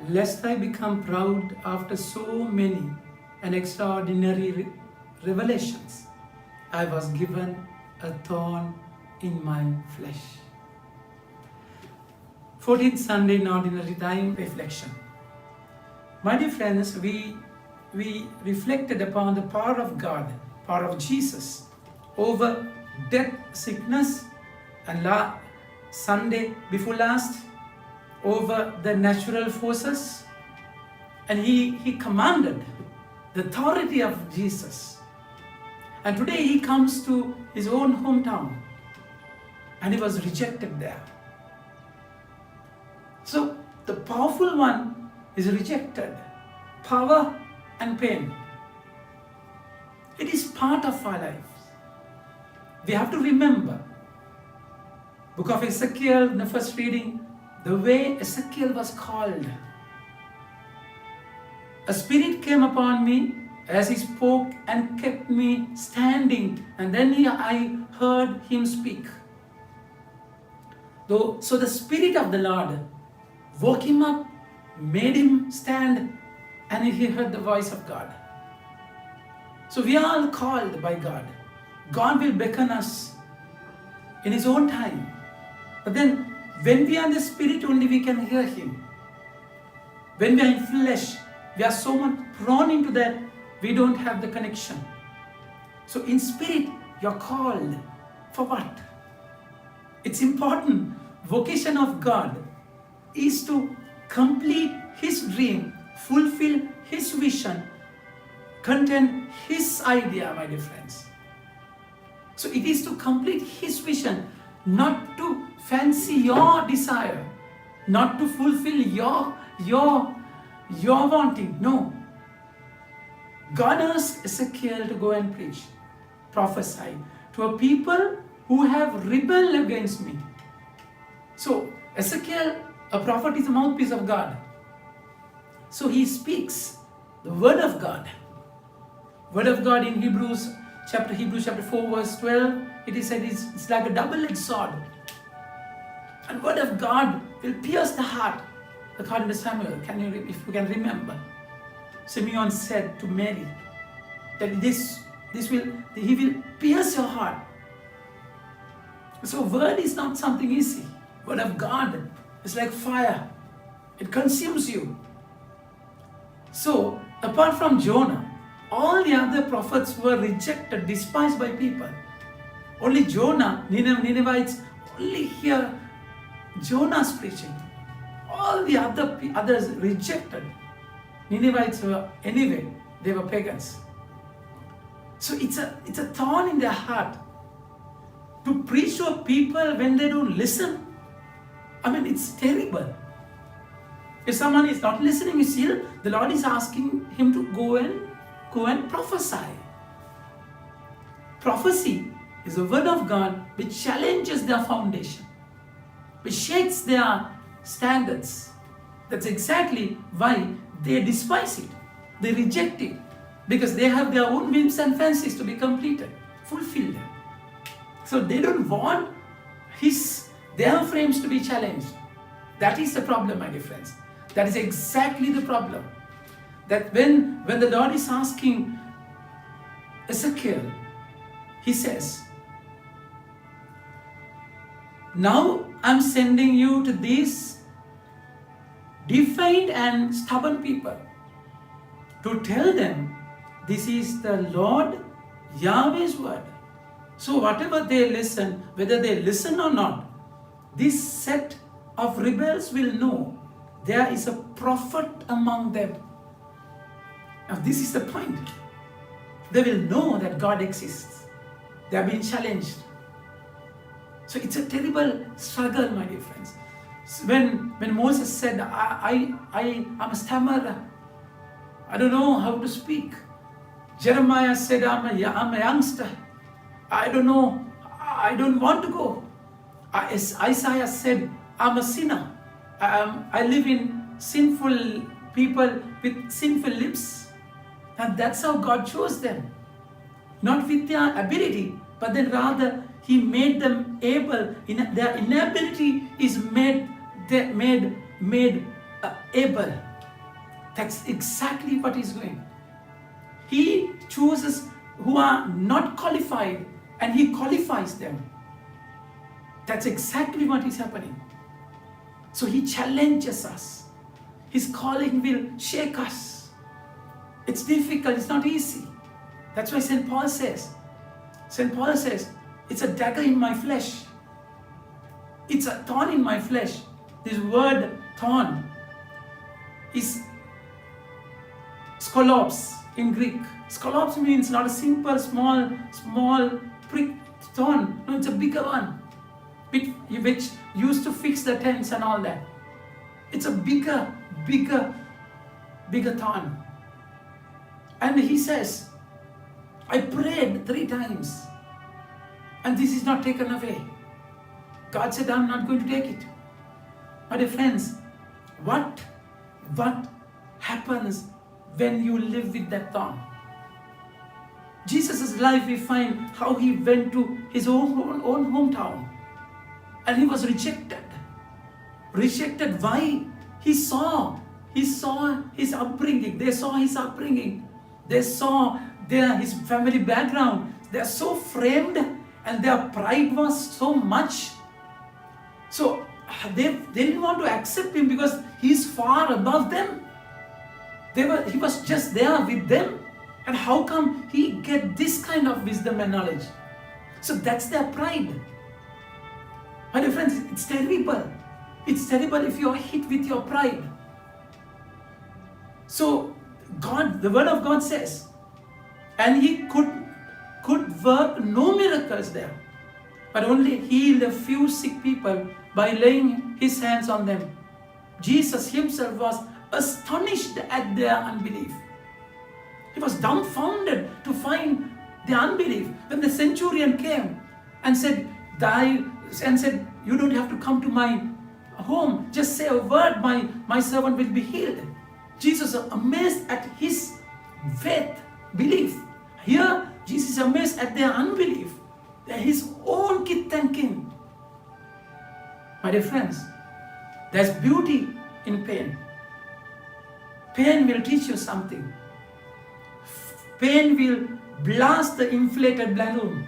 lest I become proud after so many and extraordinary revelations. I was given a thorn in my flesh. 14th Sunday in Ordinary Time Reflection. My dear friends, we reflected upon the power of God, power of Jesus over death, sickness, and Sunday before last over the natural forces. And he commanded the authority of Jesus. And today he comes to his own hometown and he was rejected there. So the powerful one is rejected. Power and pain. It is part of our lives. We have to remember. Book of Ezekiel, in the first reading, the way Ezekiel was called. A spirit came upon me as he spoke and kept me standing, and then I heard him speak. So the Spirit of the Lord woke him up, made him stand, and he heard the voice of God. So we are all called by God. God will beckon us in His own time. But then when we are in the Spirit only, we can hear Him. When we are in flesh, we are so much prone into that, we don't have the connection. So in spirit, you're called for what? It's important. Vocation of God is to complete His dream, fulfill His vision, contain His idea, my dear friends. So it is to complete His vision, not to fancy your desire, not to fulfill your wanting. No. God asked Ezekiel to go and preach, prophesy to a people who have rebelled against me. So Ezekiel, a prophet, is a mouthpiece of God. So he speaks the word of God. Word of God in Hebrews chapter 4 verse 12, it is said it's like a double-edged sword. And word of God will pierce the heart. According to Samuel, if you can remember, Simeon said to Mary that he will pierce your heart. So word is not something easy. Word of God is like fire. It consumes you. So apart from Jonah, all the other prophets were rejected, despised by people. Only Jonah, Ninevites only hear Jonah's preaching. All the others rejected. Ninevites were, anyway, they were pagans. So it's a thorn in their heart to preach to a people when they don't listen. I mean, it's terrible. If someone is not listening, still the Lord is asking him to go and prophesy. Prophecy is a word of God which challenges their foundation, which shakes their standards. That's exactly why they despise it. They reject it because they have their own whims and fancies to be completed, fulfilled. So they don't want their frames to be challenged. That is the problem, my dear friends. That is exactly the problem. That when the Lord is asking Ezekiel, He says, now I'm sending you to these defiant and stubborn people to tell them this is the Lord Yahweh's word. So whatever they listen, whether they listen or not, this set of rebels will know there is a prophet among them. Now this is the point. They will know that God exists. They have been challenged. So it's a terrible struggle, my dear friends. When Moses said, I'm a stammerer, I don't know how to speak. Jeremiah said, I'm a youngster. I don't know. I don't want to go. Isaiah said, I'm a sinner. I live in sinful people with sinful lips. And that's how God chose them. Not with their ability, but then rather He made them able. Their inability is made able. That's exactly what he's doing. He chooses who are not qualified and he qualifies them. That's exactly what is happening. So he challenges us. His calling will shake us. It's difficult, it's not easy. That's why St. Paul says, it's a dagger in my flesh. It's a thorn in my flesh. This word thorn is skolops in Greek. Skolops means not a simple, small prick thorn. No, it's a bigger one, which used to fix the tents and all that. It's a bigger thorn. And he says, I prayed 3 times and this is not taken away. God said, I'm not going to take it. My dear friends, what happens when you live with that thorn? Jesus' life, we find how he went to his own hometown and he was rejected. Rejected. Why? He saw his upbringing. They saw his upbringing. They saw his family background. They are so framed and their pride was so much. So they didn't want to accept him because he's far above them. He was just there with them. And how come he get this kind of wisdom and knowledge? So that's their pride. My dear friends, it's terrible. It's terrible if you are hit with your pride. So God, the word of God says, and he could work no miracles there, but only healed a few sick people by laying his hands on them. Jesus himself was astonished at their unbelief. He was dumbfounded to find the unbelief. When the centurion came and said, you don't have to come to my home, just say a word, my servant will be healed. Jesus was amazed at his faith, belief. Here, Jesus is amazed at their unbelief. They're his own kith and kin. My dear friends, there's beauty in pain. Pain will teach you something. Pain will blast the inflated balloon.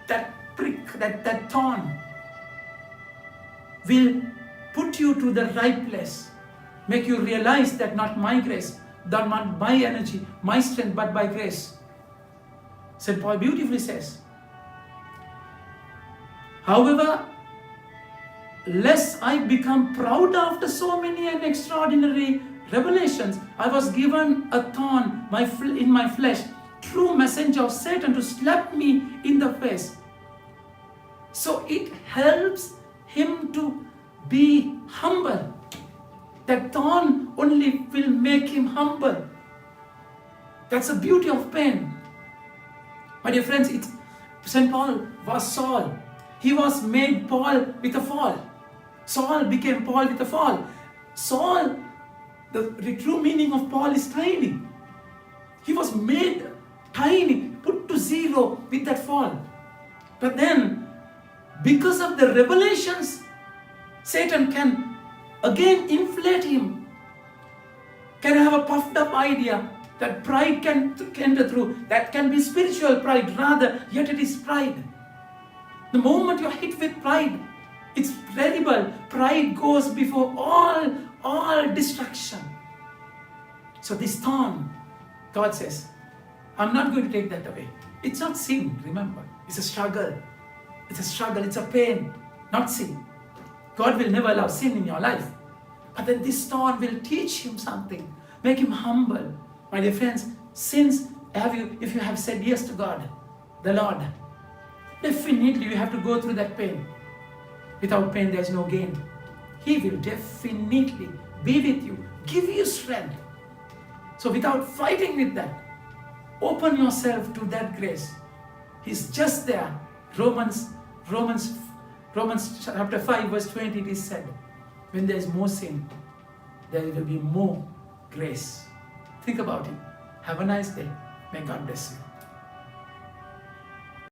That prick, that thorn will put you to the right place. Make you realize that not my grace, not my energy, my strength, but by grace. St. Paul beautifully says, however, lest I become proud after so many and extraordinary revelations, I was given a thorn in my flesh, true messenger of Satan to slap me in the face. So it helps him to be humble. That thorn only will make him humble. That's the beauty of pain. My dear friends, St. Paul was Saul. He was made Paul with a fall. Saul became Paul with a fall. Saul, the true meaning of Paul is tiny. He was made tiny, put to zero with that fall. But then, because of the revelations, Satan can again inflate him. Can have a puffed up idea that pride can enter through. That can be spiritual pride rather, yet it is pride. The moment you are hit with pride, it's terrible. Pride goes before all destruction. So this thorn, God says, I'm not going to take that away. It's not sin, remember. It's a struggle. It's a struggle, it's a pain, not sin. God will never allow sin in your life. But then this thorn will teach him something, make him humble. My dear friends, if you have said yes to God, the Lord, definitely you have to go through that pain. Without pain, there is no gain. He will definitely be with you, give you strength. So without fighting with that, open yourself to that grace. He's just there. Romans chapter 5 verse 20, it is said, when there is more sin, there will be more grace. Think about it. Have a nice day. May God bless you.